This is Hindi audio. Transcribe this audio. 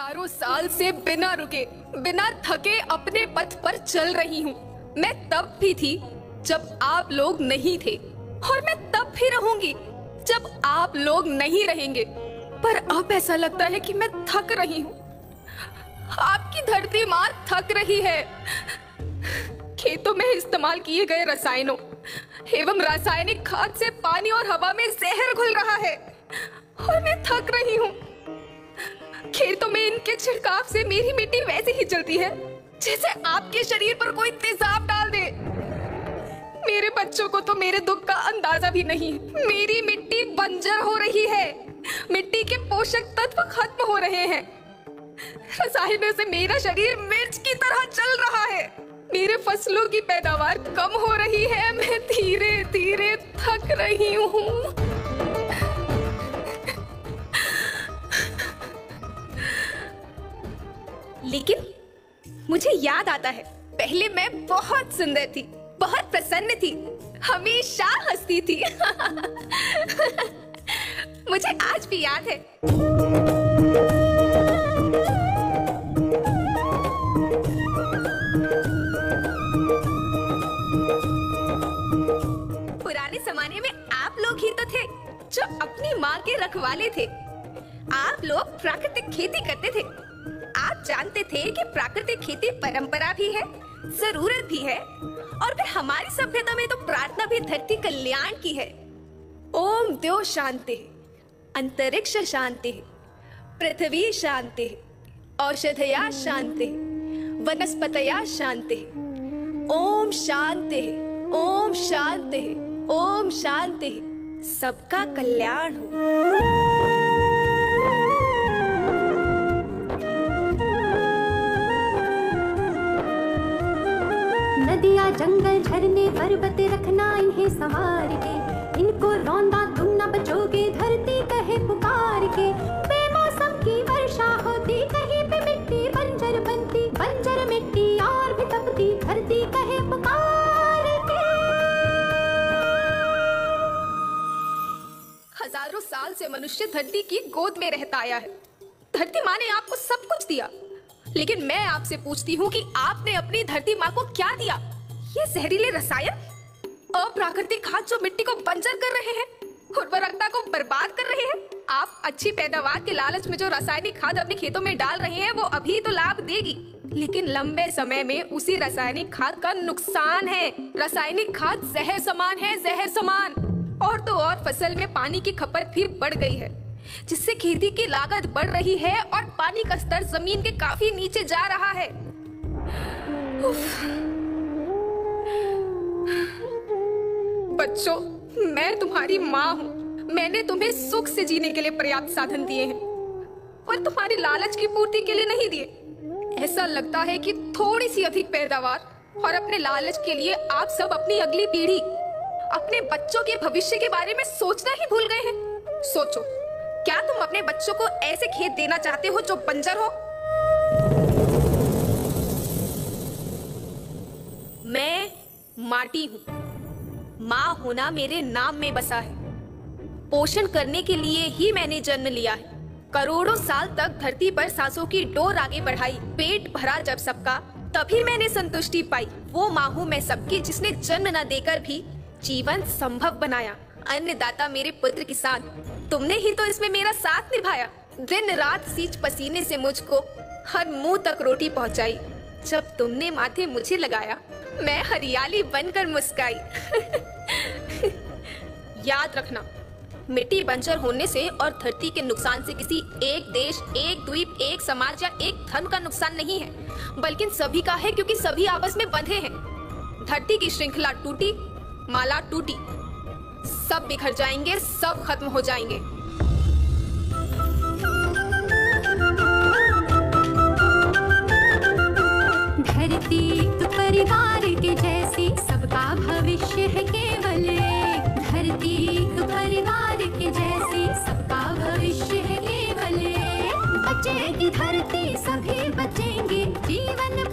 हजारों साल से बिना रुके, बिना थके अपने पथ पर चल रही हूँ। मैं तब भी थी जब आप लोग नहीं थे, और मैं तब भी रहूंगी जब आप लोग नहीं रहेंगे। पर अब ऐसा लगता है कि मैं थक रही हूँ। आपकी धरती माँ थक रही है। खेतों में इस्तेमाल किए गए रसायनों एवं रासायनिक खाद से पानी और हवा में जहर घुल रहा है, और मैं थक रही हूँ। खेतों में इनके छिड़काव से मेरी मिट्टी वैसे ही चलती है जैसे आपके शरीर पर कोई तेजाब डाल दे। मेरे बच्चों को तो मेरे दुख का अंदाजा भी नहीं। मेरी मिट्टी बंजर हो रही है, मिट्टी के पोषक तत्व खत्म हो रहे हैं। रसायनों से मेरा शरीर मिर्च की तरह चल रहा है। मेरे फसलों की पैदावार कम हो रही है। मैं धीरे धीरे थक रही हूँ। लेकिन मुझे याद आता है, पहले मैं बहुत सुंदर थी, बहुत प्रसन्न थी, हमेशा हंसती थी। मुझे आज भी याद है। पुराने जमाने में आप लोग ही तो थे जो अपनी माँ के रखवाले थे। आप लोग प्राकृतिक खेती करते थे। आप जानते थे कि प्राकृतिक खेती परंपरा भी है, जरूरत भी है, और फिर हमारी सभ्यता में तो प्रार्थना भी धरती कल्याण की है। ओम द्यो शांति, अंतरिक्ष शांति, पृथ्वी शांति, औषधया शांति, वनस्पतया शांति। ओम शांति, ओम शांति, ओम शांति। सबका कल्याण हो। नदियाँ, जंगल, झरने, पर्वत रखना इन्हें संवार के। इनको रौंदा तुम न बचोगे, धरती कहे पुकार के। बेमौसम की वर्षा होती, कहीं पे मिट्टी बंजर बनती, बंजर मिट्टी और भी तपती, धरती कहे पुकार के। हजारों साल से मनुष्य धरती की गोद में रहता आया है। धरती माँ ने आपको सब कुछ दिया, लेकिन मैं आपसे पूछती हूँ कि आपने अपनी धरती माँ को क्या दिया? ये जहरीले रसायन, अप्राकृतिक खाद जो मिट्टी को बंजर कर रहे हैं, उर्वरकता को बर्बाद कर रहे हैं। आप अच्छी पैदावार के लालच में जो रासायनिक खाद अपने खेतों में डाल रहे हैं वो अभी तो लाभ देगी, लेकिन लंबे समय में उसी रासायनिक खाद का नुकसान है। रासायनिक खाद जहर समान है, जहर समान। और तो और फसल में पानी की खपत फिर बढ़ गई है, जिससे खेती की लागत बढ़ रही है और पानी का स्तर जमीन के काफी नीचे जा रहा है। बच्चों, मैं तुम्हारी माँ हूँ। मैंने तुम्हें सुख से जीने के लिए पर्याप्त साधन दिए हैं, पर तुम्हारी लालच की पूर्ति के लिए नहीं दिए। ऐसा लगता है कि थोड़ी सी अधिक पैदावार और अपने लालच के लिए आप सब अपनी अगली पीढ़ी, अपने बच्चों के भविष्य के बारे में सोचना ही भूल गए हैं। सोचो, क्या तुम अपने बच्चों को ऐसे खेत देना चाहते हो जो बंजर हो? मैं माटी हूँ। माँ होना मेरे नाम में बसा है। पोषण करने के लिए ही मैंने जन्म लिया है। करोड़ों साल तक धरती पर सांसों की डोर आगे बढ़ाई। पेट भरा जब सबका, तभी मैंने संतुष्टि पाई। वो माँ हूँ मैं सबकी, जिसने जन्म न देकर भी जीवन संभव बनाया। अन्नदाता मेरे पुत्र किसान, तुमने ही तो इसमें मेरा साथ निभाया। दिन रात सींच पसीने से मुझको हर मुंह तक रोटी पहुंचाई। जब तुमने माथे मुझे लगाया, मैं हरियाली बनकर मुस्काई। याद रखना, मिट्टी बंजर होने से और धरती के नुकसान से किसी एक देश, एक द्वीप, एक समाज या एक धर्म का नुकसान नहीं है, बल्कि सभी का है, क्योंकि सभी आपस में बंधे हैं। धरती की श्रृंखला टूटी, माला टूटी, सब बिखर जाएंगे, सब खत्म हो जाएंगे। धरती तो परिवार के जैसी, सबका भविष्य है केवल एक। धरती तो परिवार के जैसी, सबका भविष्य है केवल एक। बचेगी धरती, सभी बचेंगे, जीवन